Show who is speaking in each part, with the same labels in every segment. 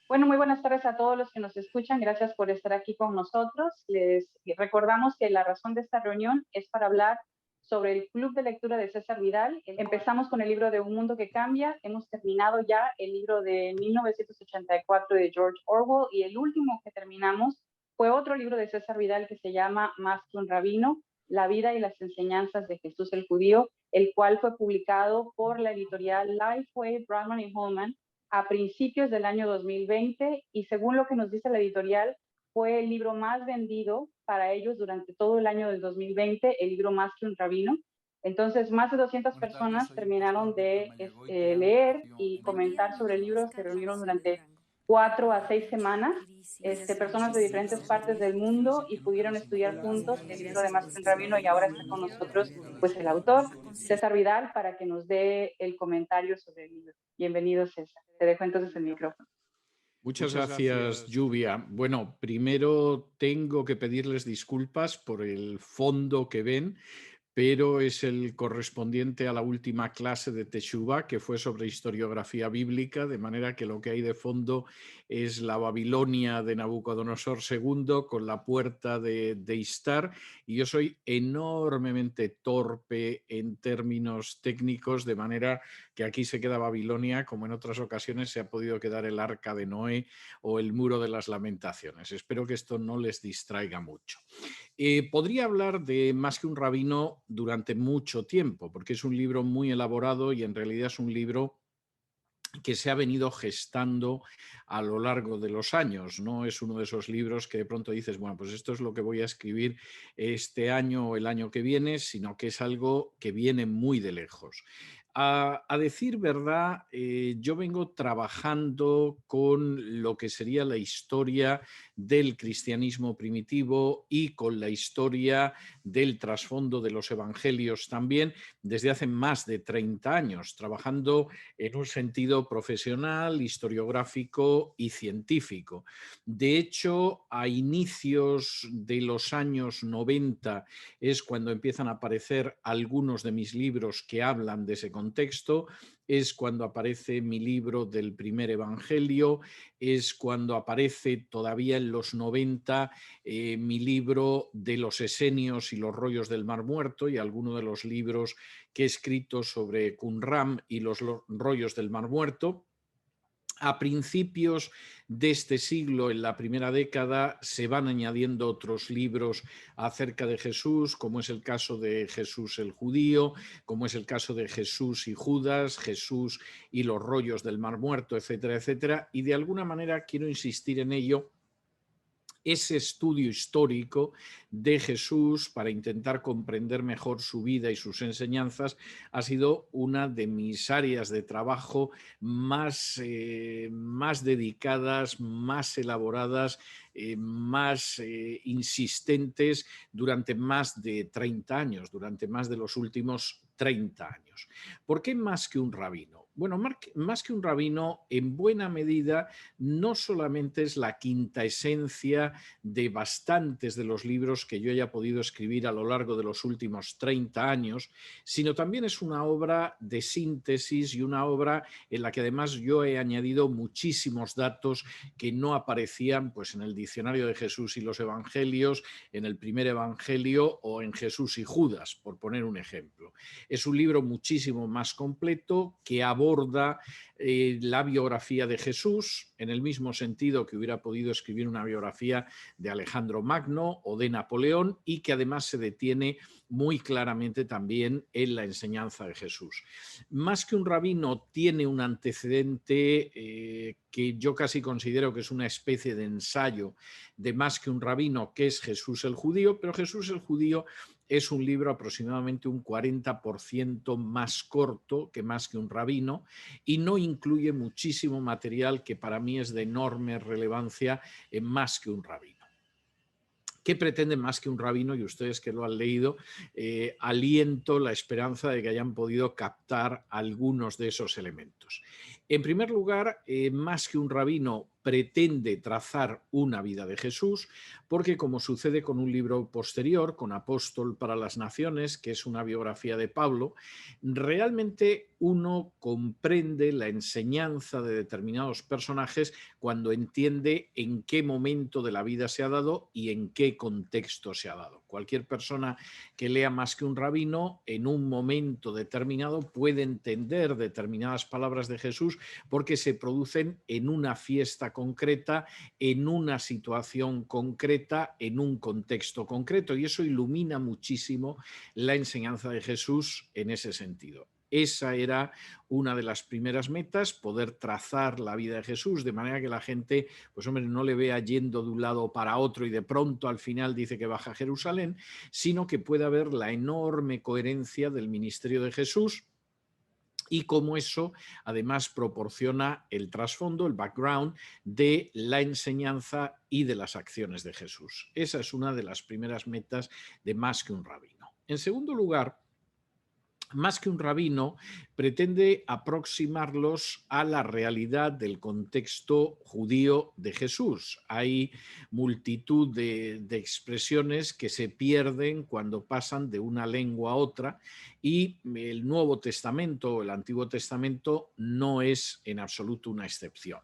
Speaker 1: Bueno, muy buenas tardes a todos los que nos escuchan. Gracias por estar aquí con nosotros. Les recordamos que la razón de esta reunión es para hablar sobre el Club de Lectura de César Vidal. Empezamos con el libro de Un Mundo que Cambia. Hemos terminado ya el libro de 1984 de George Orwell y el último que terminamos fue otro libro de César Vidal que se llama Más que un rabino, la vida y las enseñanzas de Jesús el Judío, el cual fue publicado por la editorial Lifeway, Bradman y Holman a principios del año 2020 y según lo que nos dice la editorial, fue el libro más vendido para ellos durante todo el año del 2020, el libro Más que un rabino. Entonces, más de 200
Speaker 2: Buenas tardes,
Speaker 1: personas
Speaker 2: soy el pastor
Speaker 1: terminaron
Speaker 2: Alberto
Speaker 1: de
Speaker 2: Mayagoitia.
Speaker 1: leer
Speaker 2: Nació
Speaker 1: y
Speaker 2: en
Speaker 3: Buen día,
Speaker 1: comentar
Speaker 3: mi
Speaker 1: sobre el
Speaker 3: nombre es
Speaker 1: libro. Se
Speaker 3: Katia,
Speaker 1: reunieron
Speaker 3: soy de
Speaker 1: durante
Speaker 3: Durango.
Speaker 1: 4 a 6 semanas,
Speaker 3: Gracias,
Speaker 1: personas de
Speaker 3: muchísimas
Speaker 1: diferentes partes del
Speaker 3: gracias.
Speaker 2: Quiero
Speaker 1: mundo
Speaker 2: decir
Speaker 1: y
Speaker 2: que nunca
Speaker 1: pudieron
Speaker 2: nos
Speaker 1: estudiar
Speaker 2: importa
Speaker 1: juntos
Speaker 3: Hola,
Speaker 1: el
Speaker 2: si
Speaker 1: libro de
Speaker 3: gracias
Speaker 2: eres
Speaker 1: Más
Speaker 3: por
Speaker 1: que un
Speaker 3: estar
Speaker 1: rabino
Speaker 2: cristiano,
Speaker 1: y
Speaker 3: aquí.
Speaker 1: ahora
Speaker 2: judío,
Speaker 1: está
Speaker 3: Buen
Speaker 1: con
Speaker 3: día a
Speaker 1: nosotros
Speaker 2: evangélico,
Speaker 3: todos.
Speaker 1: pues el
Speaker 2: religioso,
Speaker 1: autor,
Speaker 3: Consejo.
Speaker 1: César Vidal, para que nos dé el comentario sobre el libro. Bienvenido, César. Te dejo entonces el micrófono.
Speaker 4: Muchas gracias, Lluvia. Bueno, primero tengo que pedirles disculpas por el fondo que ven, pero es el correspondiente a la última clase de Teshuvá, que fue sobre historiografía bíblica, de manera que lo que hay de fondo es la Babilonia de Nabucodonosor II con la puerta de Istar, y yo soy enormemente torpe en términos técnicos, de manera que aquí se queda Babilonia, como en otras ocasiones se ha podido quedar el Arca de Noé o el Muro de las Lamentaciones. Espero que esto no les distraiga mucho. Podría hablar de Más que un rabino durante mucho tiempo, porque es un libro muy elaborado y en realidad es un libro que se ha venido gestando a lo largo de los años. No es uno de esos libros que de pronto dices, bueno, pues esto es lo que voy a escribir este año o el año que viene, sino que es algo que viene muy de lejos. A decir verdad, yo vengo trabajando con lo que sería la historia del cristianismo primitivo y con la historia del trasfondo de los evangelios también desde hace más de 30 años, trabajando en un sentido profesional, historiográfico y científico. De hecho, a inicios de los años 90 es cuando empiezan a aparecer algunos de mis libros que hablan de ese contexto, es cuando aparece mi libro del primer evangelio, es cuando aparece todavía en los 90 mi libro de los esenios y los rollos del Mar Muerto y alguno de los libros que he escrito sobre Qumran y los rollos del Mar Muerto. A principios de este siglo, en la primera década, se van añadiendo otros libros acerca de Jesús, como es el caso de Jesús el Judío, como es el caso de Jesús y Judas, Jesús y los rollos del Mar Muerto, etcétera, etcétera. Y de alguna manera quiero insistir en ello. Ese estudio histórico de Jesús para intentar comprender mejor su vida y sus enseñanzas ha sido una de mis áreas de trabajo más dedicadas, más elaboradas, más insistentes durante más de 30 años, durante más de los últimos 30 años. ¿Por qué Más que un rabino? Bueno, Más que un rabino, en buena medida, no solamente es la quinta esencia de bastantes de los libros que yo haya podido escribir a lo largo de los últimos 30 años, sino también es una obra de síntesis y una obra en la que además yo he añadido muchísimos datos que no aparecían pues, en el diccionario de Jesús y los Evangelios, en el primer Evangelio o en Jesús y Judas, por poner un ejemplo. Es un libro muchísimo más completo que aborda la biografía de Jesús, en el mismo sentido que hubiera podido escribir una biografía de Alejandro Magno o de Napoleón y que además se detiene muy claramente también en la enseñanza de Jesús. Más que un rabino tiene un antecedente que yo casi considero que es una especie de ensayo de Más que un rabino, que es Jesús el Judío, pero Jesús el Judío es un libro aproximadamente un 40% más corto que Más que un rabino y no incluye muchísimo material que para mí es de enorme relevancia en Más que un rabino. ¿Qué pretende Más que un rabino? Y ustedes que lo han leído, aliento la esperanza de que hayan podido captar algunos de esos elementos. En primer lugar, Más que un rabino pretende trazar una vida de Jesús, porque como sucede con un libro posterior, con Apóstol para las Naciones, que es una biografía de Pablo, realmente uno comprende la enseñanza de determinados personajes cuando entiende en qué momento de la vida se ha dado y en qué contexto se ha dado. Cualquier persona que lea Más que un rabino, en un momento determinado puede entender determinadas palabras de Jesús porque se producen en una fiesta concreta, en una situación concreta, en un contexto concreto, y eso ilumina muchísimo la enseñanza de Jesús en ese sentido. Esa era una de las primeras metas, poder trazar la vida de Jesús de manera que la gente, pues hombre, no le vea yendo de un lado para otro y de pronto al final dice que baja a Jerusalén, sino que pueda ver la enorme coherencia del ministerio de Jesús y cómo eso además proporciona el trasfondo, el background de la enseñanza y de las acciones de Jesús. Esa es una de las primeras metas de Más que un rabino. En segundo lugar, Más que un rabino pretende aproximarlos a la realidad del contexto judío de Jesús. Hay multitud de expresiones que se pierden cuando pasan de una lengua a otra y el Nuevo Testamento o el Antiguo Testamento no es en absoluto una excepción.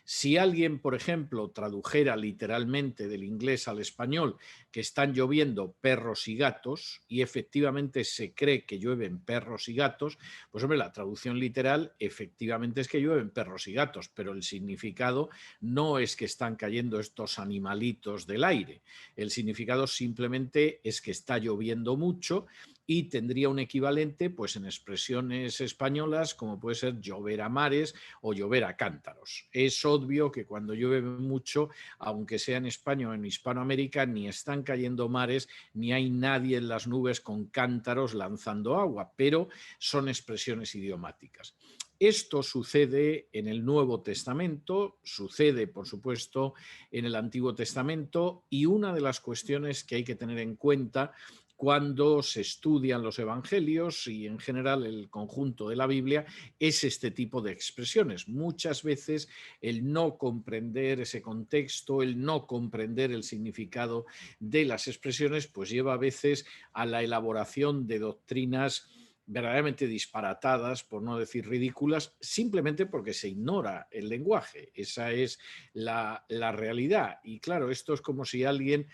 Speaker 4: Si alguien, por ejemplo, tradujera literalmente del inglés al español que están lloviendo perros y gatos, y efectivamente se cree que llueven perros y gatos, pues hombre, la traducción literal efectivamente es que llueven perros y gatos, pero el significado no es que están cayendo estos animalitos del aire. El significado simplemente es que está lloviendo mucho y tendría un equivalente pues en expresiones españolas como puede ser llover a mares o llover a cántaros. Es obvio que cuando llueve mucho, aunque sea en España o en Hispanoamérica, ni están cayendo mares, ni hay nadie en las nubes con cántaros lanzando agua, pero son expresiones idiomáticas. Esto sucede en el Nuevo Testamento, sucede, por supuesto, en el Antiguo Testamento, y una de las cuestiones que hay que tener en cuenta cuando se estudian los evangelios y en general el conjunto de la Biblia es este tipo de expresiones. Muchas veces el no comprender ese contexto, el no comprender el significado de las expresiones, pues lleva a veces a la elaboración de doctrinas verdaderamente disparatadas, por no decir ridículas, simplemente porque se ignora el lenguaje. Esa es la realidad. Y claro, esto es como si alguien,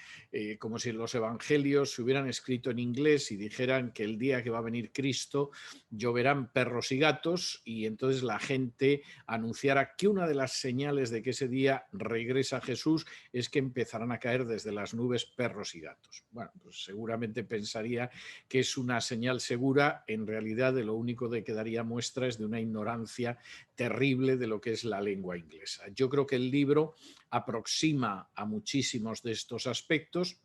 Speaker 4: como si los evangelios se hubieran escrito en inglés y dijeran que el día que va a venir Cristo lloverán perros y gatos, y entonces la gente anunciara que una de las señales de que ese día regresa Jesús es que empezarán a caer desde las nubes perros y gatos. Bueno, pues seguramente pensaría que es una señal segura. En realidad de lo único de que daría muestra es de una ignorancia terrible de lo que es la lengua inglesa. Yo creo que el libro aproxima a muchísimos de estos aspectos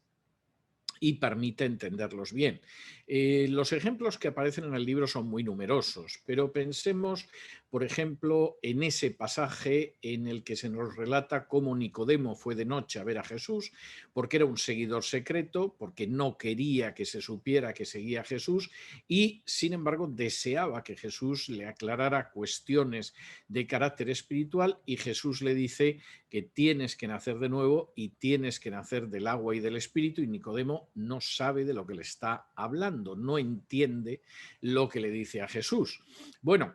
Speaker 4: y permite entenderlos bien. Los ejemplos que aparecen en el libro son muy numerosos, pero pensemos, por ejemplo, en ese pasaje en el que se nos relata cómo Nicodemo fue de noche a ver a Jesús, porque era un seguidor secreto, porque no quería que se supiera que seguía a Jesús y, sin embargo, deseaba que Jesús le aclarara cuestiones de carácter espiritual, y Jesús le dice que tienes que nacer de nuevo y tienes que nacer del agua y del espíritu, y Nicodemo no sabe de lo que le está hablando, no entiende lo que le dice a Jesús. Bueno,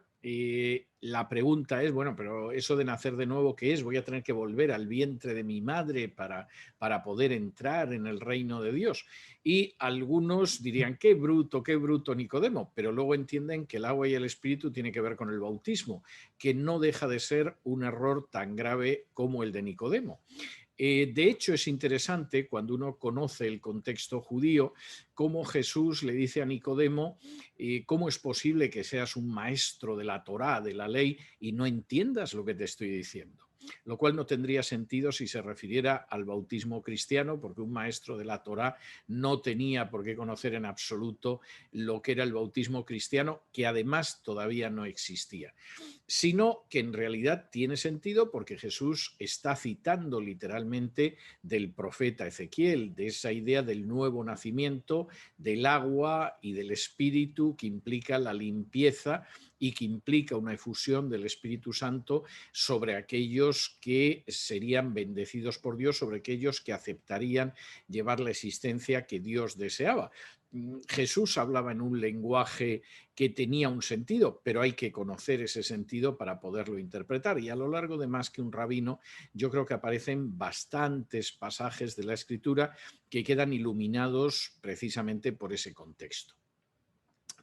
Speaker 4: la pregunta es, bueno, pero eso de nacer de nuevo, ¿qué es? ¿Voy a tener que volver al vientre de mi madre para poder entrar en el reino de Dios? Y algunos dirían, qué bruto Nicodemo, pero luego entienden que el agua y el espíritu tiene que ver con el bautismo, que no deja de ser un error tan grave como el de Nicodemo. De hecho, es interesante cuando uno conoce el contexto judío, cómo Jesús le dice a Nicodemo, ¿cómo es posible que seas un maestro de la Torá, de la ley, y no entiendas lo que te estoy diciendo? Lo cual no tendría sentido si se refiriera al bautismo cristiano, porque un maestro de la Torá no tenía por qué conocer en absoluto lo que era el bautismo cristiano, que además todavía no existía, sino que en realidad tiene sentido porque Jesús está citando literalmente del profeta Ezequiel, de esa idea del nuevo nacimiento, del agua y del espíritu que implica la limpieza y que implica una efusión del Espíritu Santo sobre aquellos que serían bendecidos por Dios, sobre aquellos que aceptarían llevar la existencia que Dios deseaba. Jesús hablaba en un lenguaje que tenía un sentido, pero hay que conocer ese sentido para poderlo interpretar. Y a lo largo de Más que un rabino, yo creo que aparecen bastantes pasajes de la Escritura que quedan iluminados precisamente por ese contexto.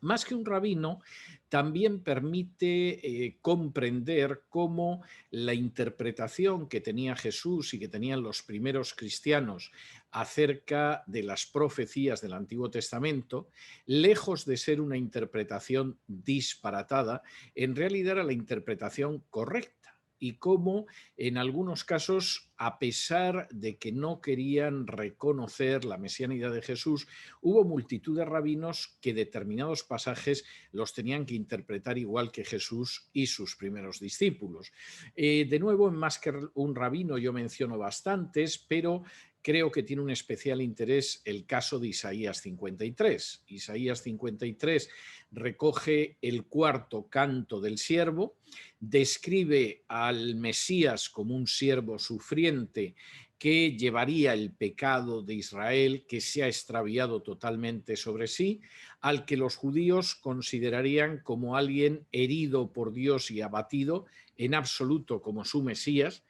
Speaker 4: Más que un rabino, también permite comprender cómo la interpretación que tenía Jesús y que tenían los primeros cristianos acerca de las profecías del Antiguo Testamento, lejos de ser una interpretación disparatada, en realidad era la interpretación correcta. Y cómo en algunos casos, a pesar de que no querían reconocer la mesianidad de Jesús, hubo multitud de rabinos que determinados pasajes los tenían que interpretar igual que Jesús y sus primeros discípulos. De nuevo, en Más que un rabino yo menciono bastantes, pero creo que tiene un especial interés el caso de Isaías 53. Isaías 53 recoge el cuarto canto del siervo, describe al Mesías como un siervo sufriente que llevaría el pecado de Israel, que se ha extraviado totalmente sobre sí, al que los judíos considerarían como alguien herido por Dios y abatido, en absoluto como su Mesías,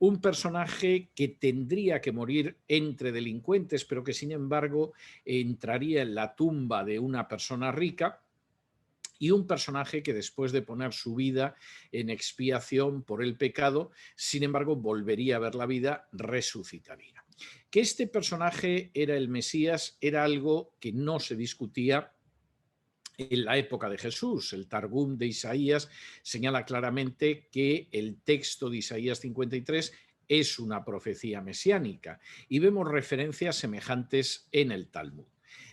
Speaker 4: un personaje que tendría que morir entre delincuentes, pero que sin embargo entraría en la tumba de una persona rica, y un personaje que después de poner su vida en expiación por el pecado, sin embargo volvería a ver la vida, resucitaría. Que este personaje era el Mesías era algo que no se discutía en la época de Jesús. El Targum de Isaías señala claramente que el texto de Isaías 53 es una profecía mesiánica y vemos referencias semejantes en el Talmud.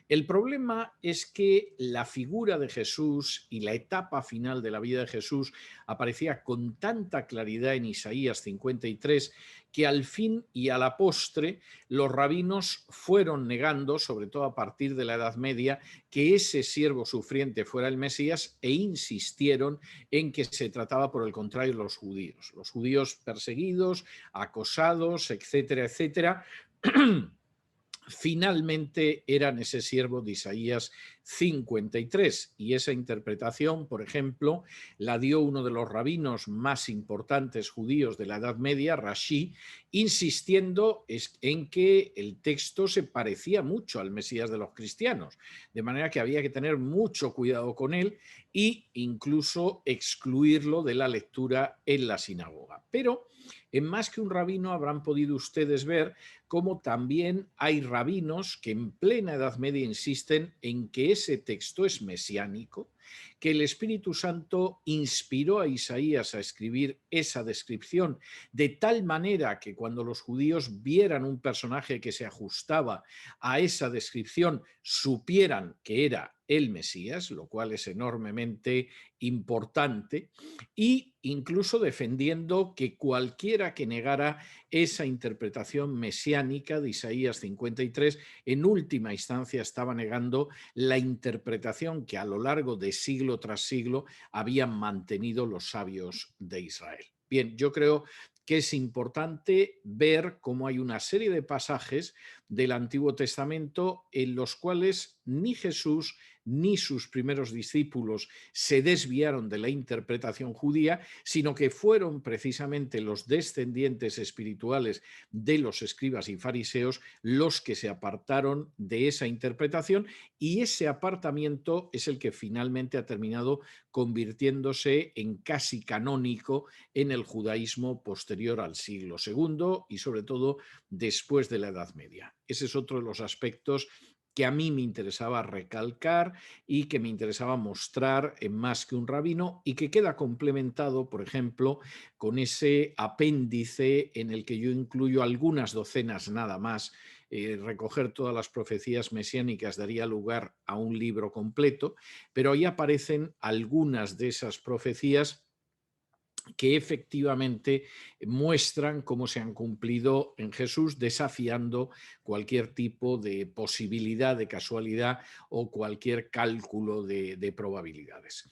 Speaker 4: El problema es que la figura de Jesús y la etapa final de la vida de Jesús aparecía con tanta claridad en Isaías 53 que al fin y a la postre los rabinos fueron negando, sobre todo a partir de la Edad Media, que ese siervo sufriente fuera el Mesías e insistieron en que se trataba por el contrario de los judíos perseguidos, acosados, etcétera, etcétera. Finalmente eran ese siervo de Isaías 53 y esa interpretación, por ejemplo, la dio uno de los rabinos más importantes judíos de la Edad Media, Rashi, insistiendo en que el texto se parecía mucho al Mesías de los cristianos, de manera que había que tener mucho cuidado con él e incluso excluirlo de la lectura en la sinagoga. Pero en Más que un rabino habrán podido ustedes ver cómo también hay rabinos que en plena Edad Media insisten en que ese texto es mesiánico, que el Espíritu Santo inspiró a Isaías a escribir esa descripción de tal manera que cuando los judíos vieran un personaje que se ajustaba a esa descripción, supieran que era el Mesías, lo cual es enormemente importante, y incluso defendiendo que cualquiera que negara esa interpretación mesiánica de Isaías 53, en última instancia estaba negando la interpretación que a lo largo de siglo tras siglo habían mantenido los sabios de Israel. Bien, yo creo que es importante ver cómo hay una serie de pasajes del Antiguo Testamento en los cuales ni Jesús ni sus primeros discípulos se desviaron de la interpretación judía, sino que fueron precisamente los descendientes espirituales de los escribas y fariseos los que se apartaron de esa interpretación, y ese apartamiento es el que finalmente ha terminado convirtiéndose en casi canónico en el judaísmo posterior al siglo II y sobre todo después de la Edad Media. Ese es otro de los aspectos que a mí me interesaba recalcar y que me interesaba mostrar en Más que un rabino, y que queda complementado, por ejemplo, con ese apéndice en el que yo incluyo algunas docenas nada más. Recoger todas las profecías mesiánicas daría lugar a un libro completo, pero ahí aparecen algunas de esas profecías que efectivamente muestran cómo se han cumplido en Jesús, desafiando cualquier tipo de posibilidad de casualidad o cualquier cálculo de probabilidades.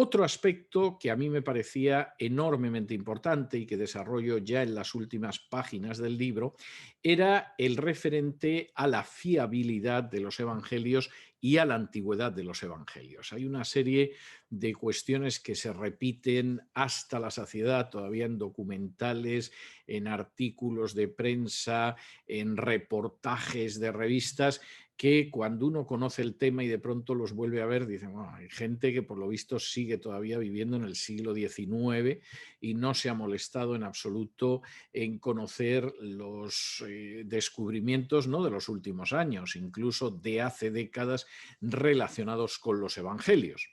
Speaker 4: Otro aspecto que a mí me parecía enormemente importante y que desarrollo ya en las últimas páginas del libro era el referente a la fiabilidad de los evangelios y a la antigüedad de los evangelios. Hay una serie de cuestiones que se repiten hasta la saciedad, todavía en documentales, en artículos de prensa, en reportajes de revistas, que cuando uno conoce el tema y de pronto los vuelve a ver, dicen, bueno, hay gente que por lo visto sigue todavía viviendo en el siglo XIX y no se ha molestado en absoluto en conocer los descubrimientos, ¿no?, de los últimos años, incluso de hace décadas, relacionados con los evangelios.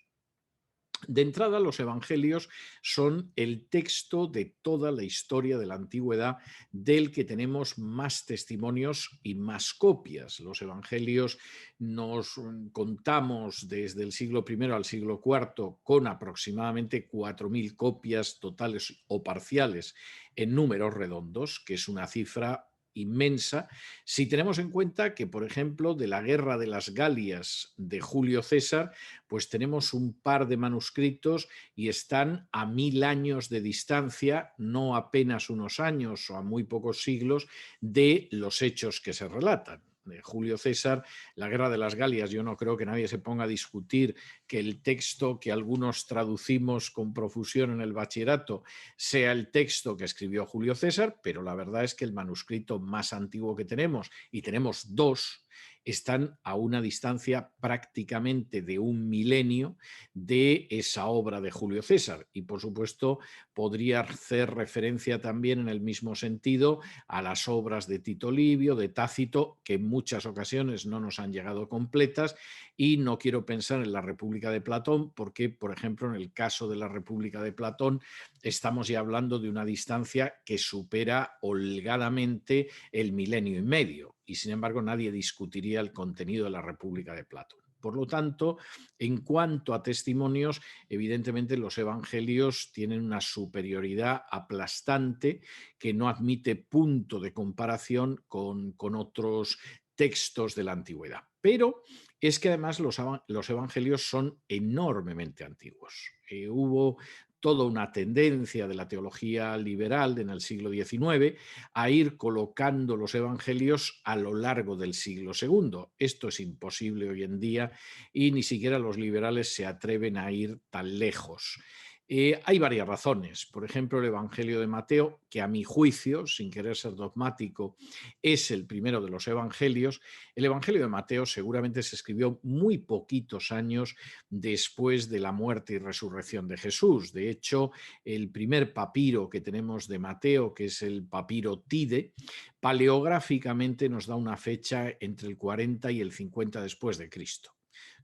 Speaker 4: De entrada, los evangelios son el texto de toda la historia de la antigüedad del que tenemos más testimonios y más copias. Los evangelios nos contamos desde el siglo I al siglo IV con aproximadamente 4.000 copias totales o parciales en números redondos, que es una cifra inmensa, si tenemos en cuenta que, por ejemplo, de la Guerra de las Galias de Julio César, pues tenemos un par de manuscritos y están a 1000 años de distancia, no apenas unos años o a muy pocos siglos, de los hechos que se relatan. De Julio César, la Guerra de las Galias, yo no creo que nadie se ponga a discutir que el texto que algunos traducimos con profusión en el bachillerato sea el texto que escribió Julio César, pero la verdad es que el manuscrito más antiguo que tenemos, y tenemos dos, están a una distancia prácticamente de un milenio de esa obra de Julio César. Y por supuesto podría hacer referencia también en el mismo sentido a las obras de Tito Livio, de Tácito, que en muchas ocasiones no nos han llegado completas, y no quiero pensar en la República de Platón porque, por ejemplo, en el caso de la República de Platón estamos ya hablando de una distancia que supera holgadamente el milenio y medio, y sin embargo nadie discutiría el contenido de la República de Platón. Por lo tanto, en cuanto a testimonios, evidentemente los evangelios tienen una superioridad aplastante que no admite punto de comparación con otros textos de la antigüedad. Pero es que además los evangelios son enormemente antiguos. Hubo toda una tendencia de la teología liberal en el siglo XIX a ir colocando los evangelios a lo largo del siglo II. Esto es imposible hoy en día y ni siquiera los liberales se atreven a ir tan lejos. Hay varias razones. Por ejemplo, el Evangelio de Mateo, que a mi juicio, sin querer ser dogmático, es el primero de los evangelios. El Evangelio de Mateo seguramente se escribió muy poquitos años después de la muerte y resurrección de Jesús. De hecho, el primer papiro que tenemos de Mateo, que es el papiro Tide, paleográficamente nos da una fecha entre el 40 y el 50 después de Cristo.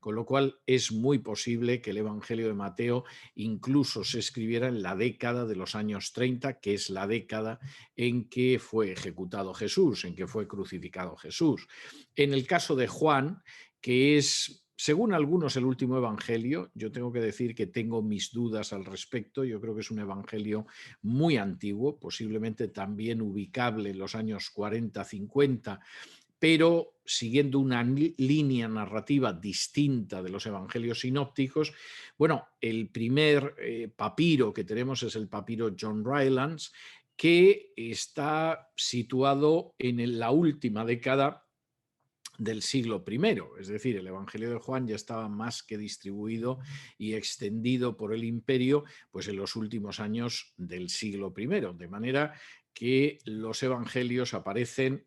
Speaker 4: Con lo cual es muy posible que el Evangelio de Mateo incluso se escribiera en la década de los años 30, que es la década en que fue ejecutado Jesús, en que fue crucificado Jesús. En el caso de Juan, que es, según algunos, el último evangelio, yo tengo que decir que tengo mis dudas al respecto. Yo creo que es un evangelio muy antiguo, posiblemente también ubicable en los años 40-50, pero siguiendo una línea narrativa distinta de los evangelios sinópticos. Bueno, el primer papiro que tenemos es el papiro John Rylands, que está situado en la última década del siglo I, es decir, el Evangelio de Juan ya estaba más que distribuido y extendido por el imperio, pues en los últimos años del siglo I, de manera que los evangelios aparecen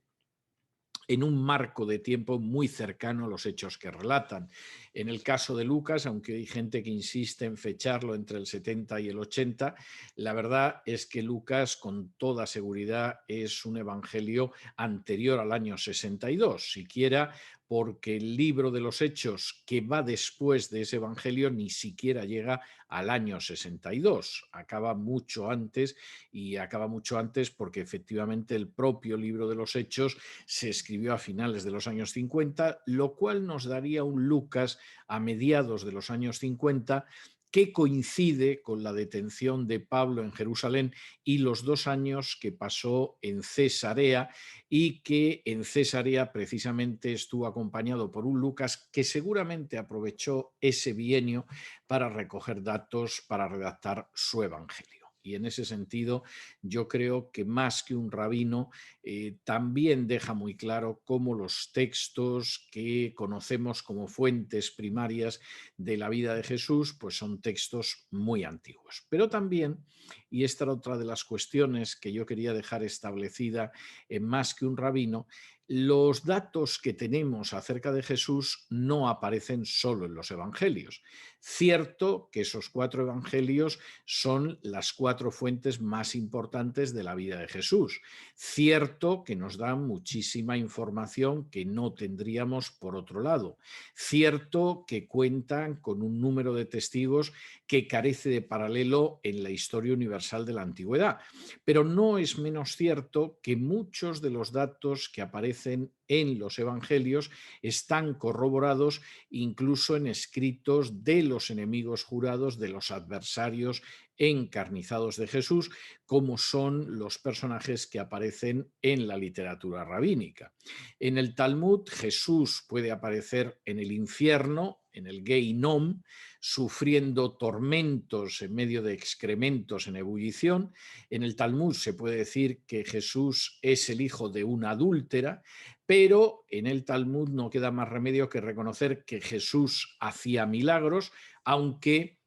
Speaker 4: en un marco de tiempo muy cercano a los hechos que relatan. En el caso de Lucas, aunque hay gente que insiste en fecharlo entre el 70 y el 80, la verdad es que Lucas con toda seguridad es un evangelio anterior al año 62, siquiera porque el libro de los Hechos que va después de ese evangelio ni siquiera llega al año 62, acaba mucho antes, y acaba mucho antes porque efectivamente el propio libro de los Hechos se escribió a finales de los años 50, lo cual nos daría un Lucas a mediados de los años 50 que coincide con la detención de Pablo en Jerusalén y los 2 años que pasó en Cesarea, y que en Cesarea precisamente estuvo acompañado por un Lucas que seguramente aprovechó ese bienio para recoger datos para redactar su evangelio. Y en ese sentido, yo creo que más que un rabino, también deja muy claro cómo los textos que conocemos como fuentes primarias de la vida de Jesús, pues son textos muy antiguos. Pero también, y esta era otra de las cuestiones que yo quería dejar establecida en más que un rabino, los datos que tenemos acerca de Jesús no aparecen solo en los evangelios. Cierto que esos 4 evangelios son las 4 fuentes más importantes de la vida de Jesús. Cierto que nos dan muchísima información que no tendríamos por otro lado. Cierto que cuentan con un número de testigos que carece de paralelo en la historia universal de la antigüedad. Pero no es menos cierto que muchos de los datos que aparecen en los evangelios están corroborados incluso en escritos de los enemigos jurados, de los adversarios encarnizados de Jesús, como son los personajes que aparecen en la literatura rabínica. En el Talmud, Jesús puede aparecer en el infierno, en el Geinom, sufriendo tormentos en medio de excrementos en ebullición. En el Talmud se puede decir que Jesús es el hijo de una adúltera, pero en el Talmud no queda más remedio que reconocer que Jesús hacía milagros, aunque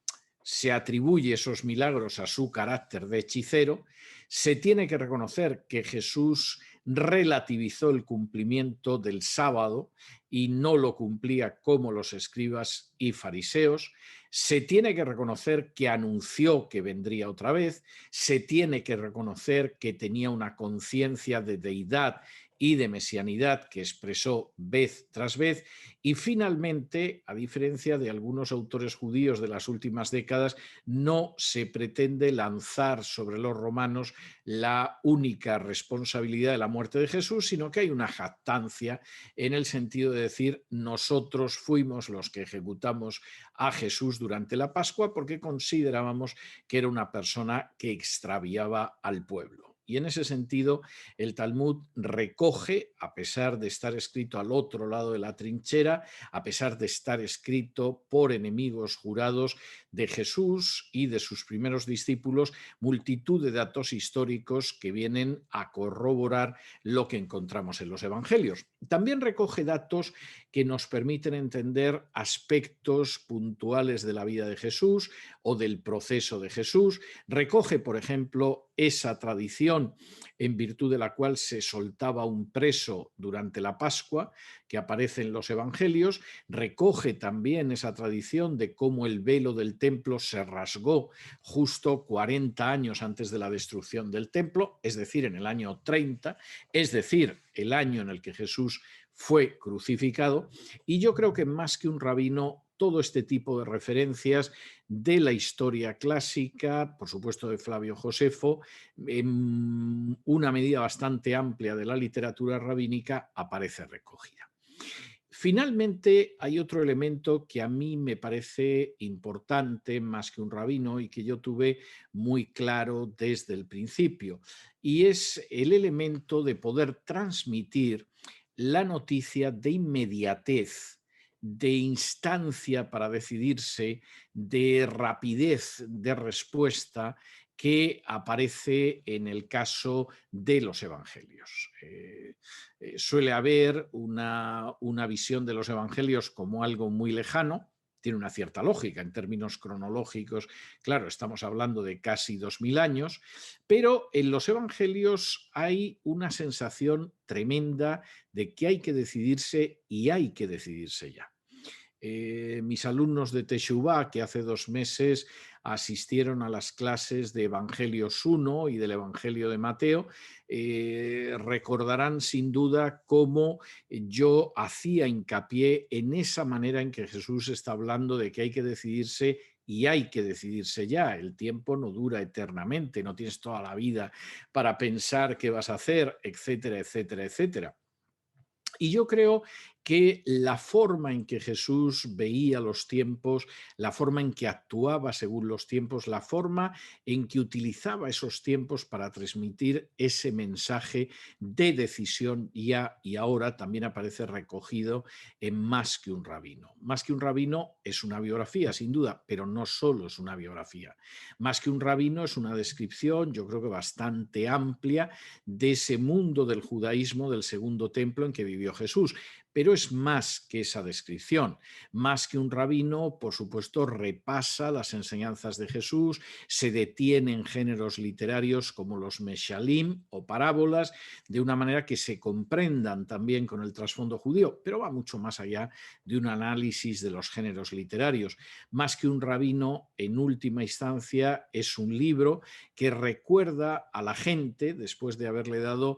Speaker 4: se atribuye esos milagros a su carácter de hechicero. Se tiene que reconocer que Jesús relativizó el cumplimiento del sábado y no lo cumplía como los escribas y fariseos. Se tiene que reconocer que anunció que vendría otra vez. Se tiene que reconocer que tenía una conciencia de deidad y de mesianidad que expresó vez tras vez. Y finalmente, a diferencia de algunos autores judíos de las últimas décadas, no se pretende lanzar sobre los romanos la única responsabilidad de la muerte de Jesús, sino que hay una jactancia en el sentido de decir: nosotros fuimos los que ejecutamos a Jesús durante la Pascua porque considerábamos que era una persona que extraviaba al pueblo. Y en ese sentido, el Talmud recoge, a pesar de estar escrito al otro lado de la trinchera, a pesar de estar escrito por enemigos jurados de Jesús y de sus primeros discípulos, multitud de datos históricos que vienen a corroborar lo que encontramos en los evangelios. También recoge datos que nos permiten entender aspectos puntuales de la vida de Jesús o del proceso de Jesús. Recoge, por ejemplo, esa tradición en virtud de la cual se soltaba un preso durante la Pascua, que aparece en los evangelios. Recoge también esa tradición de cómo el velo del templo se rasgó justo 40 años antes de la destrucción del templo, es decir, en el año 30, es decir, el año en el que Jesús fue crucificado. Y yo creo que más que un rabino, todo este tipo de referencias de la historia clásica, por supuesto de Flavio Josefo, en una medida bastante amplia de la literatura rabínica, aparece recogida. Finalmente, hay otro elemento que a mí me parece importante más que un rabino y que yo tuve muy claro desde el principio, y es el elemento de poder transmitir la noticia de inmediatez, de instancia para decidirse, de rapidez de respuesta que aparece en el caso de los evangelios. Suele haber una visión de los evangelios como algo muy lejano. Tiene una cierta lógica en términos cronológicos. Claro, estamos hablando de casi 2000 años, pero en los evangelios hay una sensación tremenda de que hay que decidirse y hay que decidirse ya. Mis alumnos de Teshuvá, que hace 2 meses asistieron a las clases de Evangelios 1 y del Evangelio de Mateo, recordarán sin duda cómo yo hacía hincapié en esa manera en que Jesús está hablando de que hay que decidirse y hay que decidirse ya. El tiempo no dura eternamente, no tienes toda la vida para pensar qué vas a hacer, etcétera, etcétera, etcétera. Y yo creo que la forma en que Jesús veía los tiempos, la forma en que actuaba según los tiempos, la forma en que utilizaba esos tiempos para transmitir ese mensaje de decisión ya y ahora también aparece recogido en Más que un rabino. Más que un rabino es una biografía, sin duda, pero no solo es una biografía. Más que un rabino es una descripción, yo creo que bastante amplia, de ese mundo del judaísmo del segundo templo en que vivió Jesús. Pero es más que esa descripción. Más que un rabino, por supuesto, repasa las enseñanzas de Jesús, se detiene en géneros literarios como los meshalim o parábolas, de una manera que se comprendan también con el trasfondo judío, pero va mucho más allá de un análisis de los géneros literarios. Más que un rabino, en última instancia, es un libro que recuerda a la gente, después de haberle dado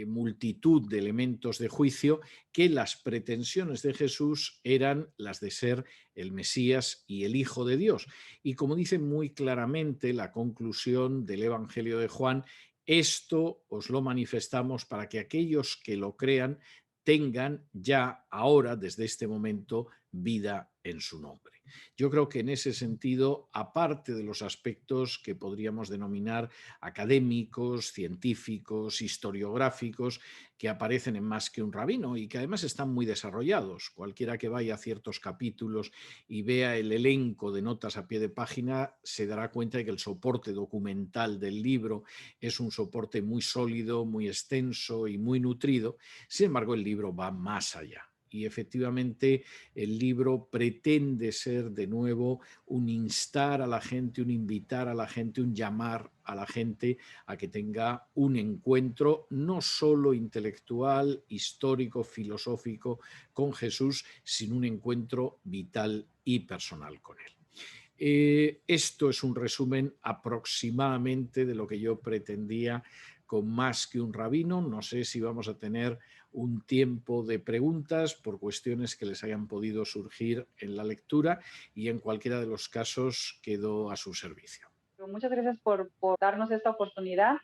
Speaker 4: multitud de elementos de juicio, que las pretensiones de Jesús eran las de ser el Mesías y el Hijo de Dios. Y como dice muy claramente la conclusión del Evangelio de Juan, esto os lo manifestamos para que aquellos que lo crean tengan ya ahora, desde este momento, vida en su nombre. Yo creo que en ese sentido, aparte de los aspectos que podríamos denominar académicos, científicos, historiográficos, que aparecen en Más que un rabino y que además están muy desarrollados. Cualquiera que vaya a ciertos capítulos y vea el elenco de notas a pie de página se dará cuenta de que el soporte documental del libro es un soporte muy sólido, muy extenso y muy nutrido. Sin embargo, el libro va más allá. Y efectivamente el libro pretende ser de nuevo un instar a la gente, un invitar a la gente, un llamar a la gente a que tenga un encuentro no solo intelectual, histórico, filosófico con Jesús, sino un encuentro vital y personal con él. Esto es un resumen aproximadamente de lo que yo pretendía con Más que un rabino. No sé si vamos a tener un tiempo de preguntas por cuestiones que les hayan podido surgir en la lectura y en cualquiera de los casos quedo a su servicio.
Speaker 1: Muchas gracias por darnos esta oportunidad.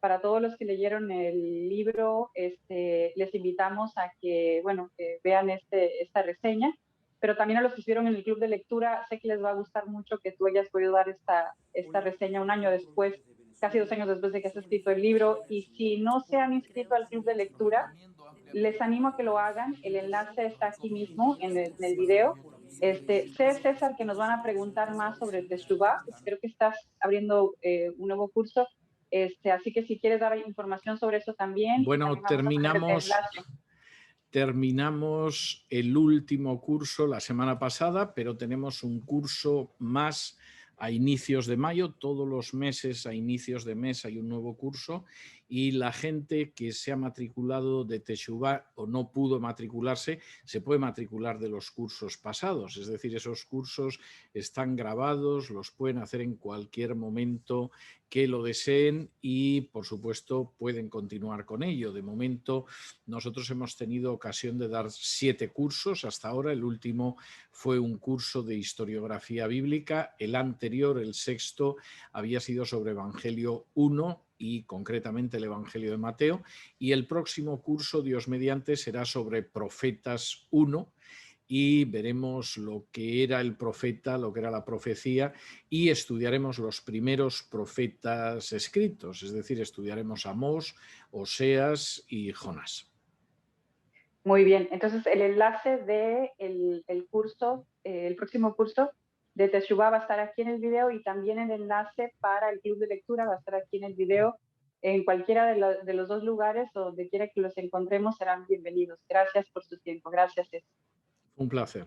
Speaker 1: Para todos los que leyeron el libro, les invitamos a que, bueno, que vean esta reseña, pero también a los que estuvieron en el club de lectura, sé que les va a gustar mucho que tú hayas podido dar esta reseña un año después, casi 2 años después de que has escrito el libro. Y si no se han inscrito al club de lectura, les animo a que lo hagan. El enlace está aquí mismo en el video. Sé, César, que nos van a preguntar más sobre Teshuvah. Creo que estás abriendo un nuevo curso. Así que si quieres dar información sobre eso también, y
Speaker 4: Bueno,
Speaker 1: también vamos a poner el enlace.
Speaker 4: terminamos el último curso la semana pasada, pero tenemos un curso más a inicios de mayo. Todos los meses, a inicios de mes, hay un nuevo curso y la gente que se ha matriculado de Teshuvah o no pudo matricularse, se puede matricular de los cursos pasados. Es decir, esos cursos están grabados, los pueden hacer en cualquier momento que lo deseen y, por supuesto, pueden continuar con ello. De momento, nosotros hemos tenido ocasión de dar 7 cursos hasta ahora. El último fue un curso de historiografía bíblica. El anterior, el sexto, había sido sobre Evangelio 1 y concretamente el Evangelio de Mateo. Y el próximo curso, Dios mediante, será sobre Profetas 1 y veremos lo que era el profeta, lo que era la profecía y estudiaremos los primeros profetas escritos, es decir, estudiaremos a Amós, Oseas y Jonás.
Speaker 1: Muy bien, entonces el enlace del curso, el próximo curso de Teshuvah va a estar aquí en el video, y también el enlace para el club de lectura va a estar aquí en el video. En cualquiera de los dos lugares o donde quiera que los encontremos serán bienvenidos. Gracias por su tiempo. Gracias, César.
Speaker 4: Un placer.